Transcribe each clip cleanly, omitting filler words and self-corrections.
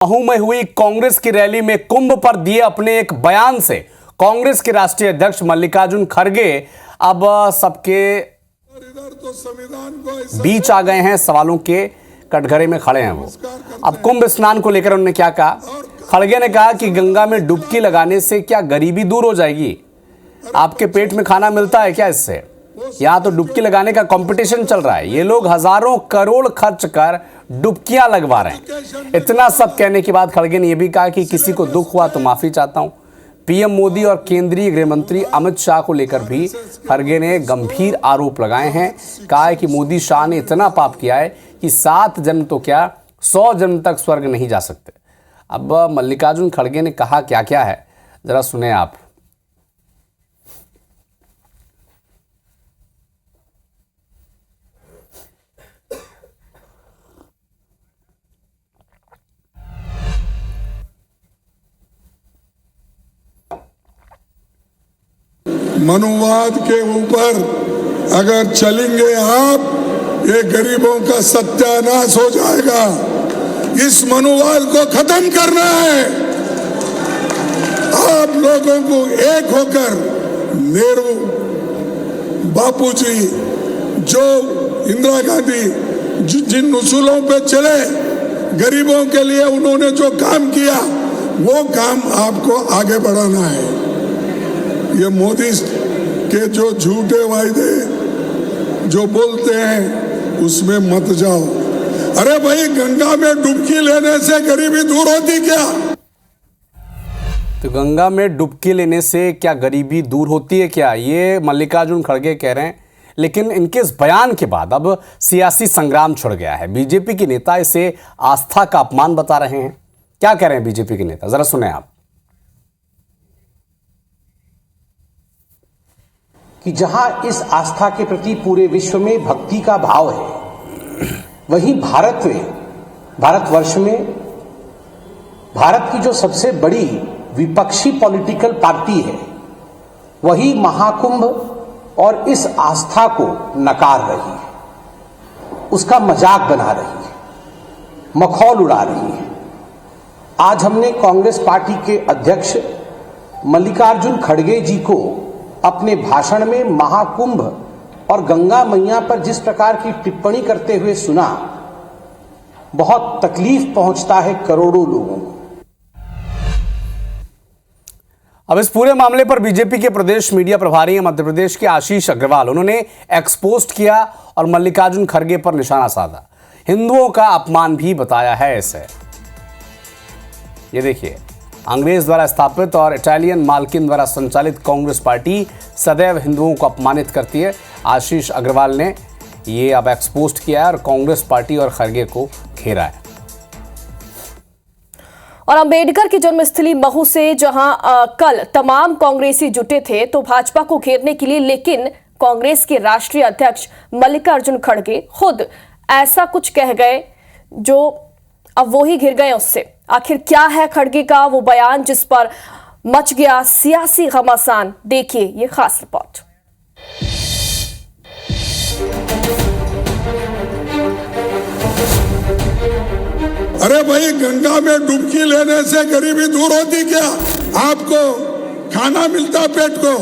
महू में हुई कांग्रेस की रैली में कुंभ पर दिए अपने एक बयान से कांग्रेस के राष्ट्रीय अध्यक्ष मल्लिकार्जुन खड़गे अब सबके बीच आ गए हैं। सवालों के कटघरे में खड़े हैं वो। अब कुंभ स्नान को लेकर उन्होंने क्या कहा। खड़गे ने कहा कि गंगा में डुबकी लगाने से क्या गरीबी दूर हो जाएगी? आपके पेट में खाना मिलता है क्या इससे? यहाँ तो डुबकी लगाने का कंपटीशन चल रहा है। ये लोग हजारों करोड़ खर्च कर डुबकियां लगवा रहे हैं। इतना सब कहने के बाद खड़गे ने यह भी कहा कि किसी को दुख हुआ तो माफी चाहता हूं। पीएम मोदी और केंद्रीय गृह मंत्री अमित शाह को लेकर भी खड़गे ने गंभीर आरोप लगाए हैं। कहा है कि मोदी शाह ने इतना पाप किया है कि 7 जन्म तो क्या 100 जन्म तक स्वर्ग नहीं जा सकते। अब मल्लिकार्जुन खड़गे ने कहा क्या क्या है, जरा सुने आप। मनुवाद के ऊपर अगर चलेंगे आप, ये गरीबों का सत्यानाश हो जाएगा। इस मनुवाद को खत्म करना है। आप लोगों को एक होकर नेहरू, बापूजी, जो इंदिरा गांधी जिन उसूलों पे चले, गरीबों के लिए उन्होंने जो काम किया, वो काम आपको आगे बढ़ाना है। ये मोदी के जो झूठे वायदे जो बोलते हैं उसमें मत जाओ। अरे भाई, गंगा में डुबकी लेने से गरीबी दूर होती क्या? तो गंगा में डुबकी लेने से क्या गरीबी दूर होती है क्या? ये मल्लिकार्जुन खड़गे कह रहे हैं। लेकिन इनके इस बयान के बाद अब सियासी संग्राम छिड़ गया है। बीजेपी के नेता इसे आस्था का अपमान बता रहे हैं। क्या कह रहे हैं बीजेपी के नेता, जरा सुने आप। कि जहां इस आस्था के प्रति पूरे विश्व में भक्ति का भाव है, वहीं भारतवर्ष में भारत की जो सबसे बड़ी विपक्षी पॉलिटिकल पार्टी है, वही महाकुंभ और इस आस्था को नकार रही है, उसका मजाक बना रही है, मखौल उड़ा रही है। आज हमने कांग्रेस पार्टी के अध्यक्ष मल्लिकार्जुन खड़गे जी को अपने भाषण में महाकुंभ और गंगा मैया पर जिस प्रकार की टिप्पणी करते हुए सुना, बहुत तकलीफ पहुंचता है करोड़ों लोगों को। अब इस पूरे मामले पर बीजेपी के प्रदेश मीडिया प्रभारी हैं मध्य प्रदेश के आशीष अग्रवाल। उन्होंने एक्सपोस्ट किया और मल्लिकार्जुन खड़गे पर निशाना साधा। हिंदुओं का अपमान भी बताया है इसे। ये देखिए, अंग्रेज द्वारा स्थापित और इटालियन मालकिन द्वारा संचालित कांग्रेस पार्टी सदैव हिंदुओं को अपमानित करती है। आशीष अग्रवाल ने ये अब एक्सपोस्ट किया है और कांग्रेस पार्टी और खड़गे को घेरा है। और अंबेडकर की जन्मस्थली महू से जहां कल तमाम कांग्रेसी जुटे थे तो भाजपा को घेरने के लिए, लेकिन कांग्रेस के राष्ट्रीय अध्यक्ष मल्लिकार्जुन खड़गे खुद ऐसा कुछ कह गए जो अब वो ही घिर गए उससे। आखिर क्या है खड़गे का वो बयान जिस पर मच गया सियासी घमासान? देखिए ये खास रिपोर्ट। अरे भाई, गंगा में डुबकी लेने से गरीबी दूर होती क्या? आपको खाना मिलता पेट को?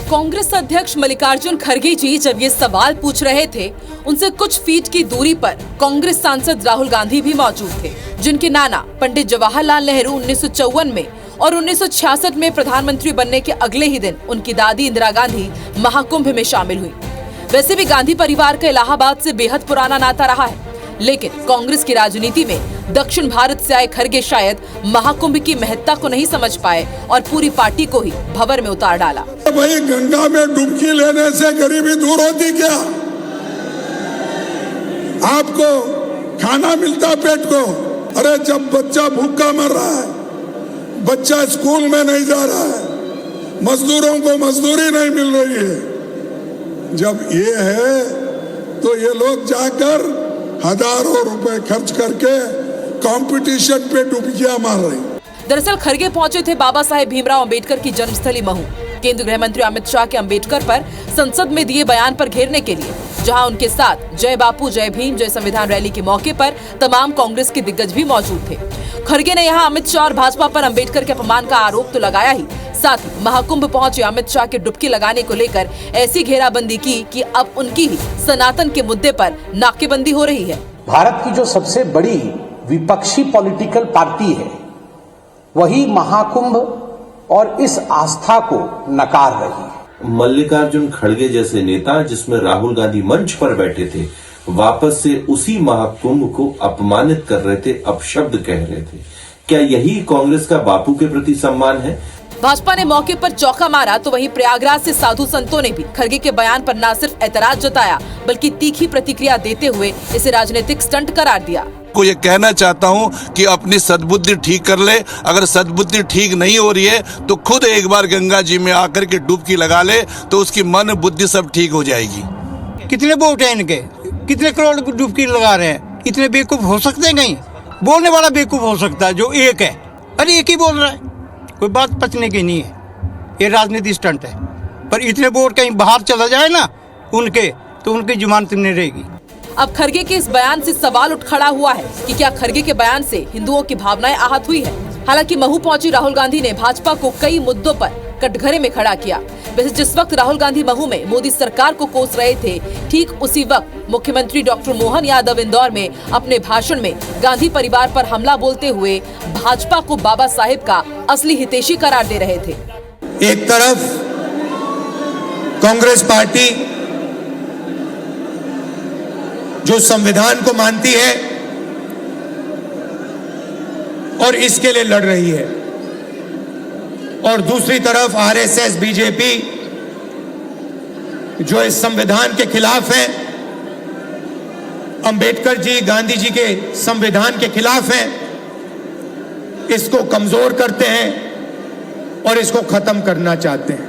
कांग्रेस अध्यक्ष मल्लिकार्जुन खड़गे जी जब ये सवाल पूछ रहे थे, उनसे कुछ फीट की दूरी पर कांग्रेस सांसद राहुल गांधी भी मौजूद थे, जिनके नाना पंडित जवाहरलाल नेहरू 1954 में और 1966 में प्रधानमंत्री बनने के अगले ही दिन उनकी दादी इंदिरा गांधी महाकुंभ में शामिल हुई। वैसे भी गांधी परिवार का इलाहाबाद से बेहद पुराना नाता रहा है, लेकिन कांग्रेस की राजनीति में दक्षिण भारत से आए खड़गे शायद महाकुंभ की महत्ता को नहीं समझ पाए और पूरी पार्टी को ही भंवर में उतार डाला। भाई, गंगा में डुबकी लेने से गरीबी दूर होती क्या? आपको खाना मिलता पेट को? अरे, जब बच्चा भूखा मर रहा है, बच्चा स्कूल में नहीं जा रहा है, मजदूरों को मजदूरी नहीं मिल रही है, जब ये है तो ये लोग जाकर हजारों रुपए खर्च करके कंपटीशन पे डुबकियां मार रहे। दरअसल खड़गे पहुंचे थे बाबा साहेब भीमराव अंबेडकर की जन्मस्थली महू। केंद्रीय गृह मंत्री अमित शाह के अंबेडकर पर संसद में दिए बयान पर घेरने के लिए जहां उनके साथ जय बापू जय भीम जय संविधान रैली के मौके पर तमाम कांग्रेस के दिग्गज भी मौजूद थे। खड़गे ने यहां अमित शाह और भाजपा पर अंबेडकर के अपमान का आरोप तो लगाया ही, साथ ही महाकुंभ पहुंचे अमित शाह के डुबकी लगाने को लेकर ऐसी घेराबंदी की कि अब उनकी ही सनातन के मुद्दे पर नाकेबंदी हो रही है। भारत की जो सबसे बड़ी विपक्षी पॉलिटिकल पार्टी है वही महाकुंभ और इस आस्था को नकार रही है। मल्लिकार्जुन खड़गे जैसे नेता, जिसमें राहुल गांधी मंच पर बैठे थे, वापस से उसी महाकुंभ को अपमानित कर रहे थे, अपशब्द कह रहे थे। क्या यही कांग्रेस का बापू के प्रति सम्मान है? भाजपा ने मौके पर चौका मारा तो वहीं प्रयागराज से साधु संतों ने भी खड़गे के बयान पर न सिर्फ ऐतराज जताया बल्कि तीखी प्रतिक्रिया देते हुए इसे राजनीतिक स्टंट करार दिया। को ये कहना चाहता हूं कि अपनी सद्बुद्धि ठीक कर ले। अगर सद्बुद्धि ठीक नहीं हो रही है तो खुद एक बार गंगा जी में आकर के डुबकी लगा ले, तो उसकी मन बुद्धि सब ठीक हो जाएगी। कितने वोट हैं इनके, कितने करोड़ डुबकी लगा रहे हैं? इतने बेवकूफ हो सकते हैं? कहीं बोलने वाला बेवकूफ हो सकता है जो एक है, अरे एक ही बोल रहा है, कोई बात पचने की नहीं है। ये राजनीति स्टंट है। पर इतने वोट कहीं बाहर चला जाए ना उनके, तो उनकी जुबान नहीं रहेगी। अब खड़गे के इस बयान से सवाल उठ खड़ा हुआ है कि क्या खड़गे के बयान से हिंदुओं की भावनाएं आहत हुई है। हालांकि महू पहुंची राहुल गांधी ने भाजपा को कई मुद्दों पर कटघरे में खड़ा किया। वैसे जिस वक्त राहुल गांधी महू में मोदी सरकार को कोस रहे थे, ठीक उसी वक्त मुख्यमंत्री डॉक्टर मोहन यादव इंदौर में अपने भाषण में गांधी परिवार पर हमला बोलते हुए भाजपा को बाबा साहेब का असली हितैषी करार दे रहे थे। एक तरफ कांग्रेस पार्टी जो संविधान को मानती है और इसके लिए लड़ रही है, और दूसरी तरफ आरएसएस बीजेपी जो इस संविधान के खिलाफ है, अंबेडकर जी गांधी जी के संविधान के खिलाफ है, इसको कमजोर करते हैं और इसको खत्म करना चाहते हैं।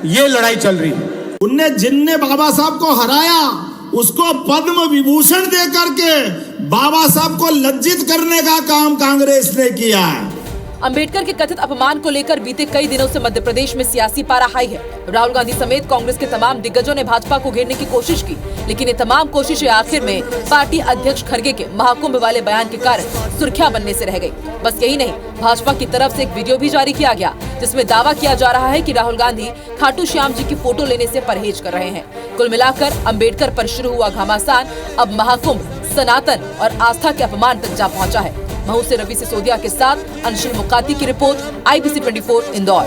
ये लड़ाई चल रही है। जिनने बाबा साहब को हराया उसको पद्म विभूषण दे करके बाबा साहब को लज्जित करने का काम कांग्रेस ने किया है। अंबेडकर के कथित अपमान को लेकर बीते कई दिनों से मध्य प्रदेश में सियासी पारा हाई है। राहुल गांधी समेत कांग्रेस के तमाम दिग्गजों ने भाजपा को घेरने की कोशिश की, लेकिन ये तमाम कोशिशें आखिर में पार्टी अध्यक्ष खड़गे के महाकुंभ वाले बयान के कारण सुर्खियां बनने से रह गई। बस यही नहीं, भाजपा की तरफ से एक वीडियो भी जारी किया गया जिसमें दावा किया जा रहा है कि राहुल गांधी खाटू श्याम जी की फोटो लेने से परहेज कर रहे हैं। कुल मिलाकर अंबेडकर पर शुरू हुआ घमासान अब महाकुंभ, सनातन और आस्था के अपमान तक जा पहुंचा है। महू से रवि सिसोदिया के साथ अंशुल मुकाती की रिपोर्ट, IBC 24 इंदौर।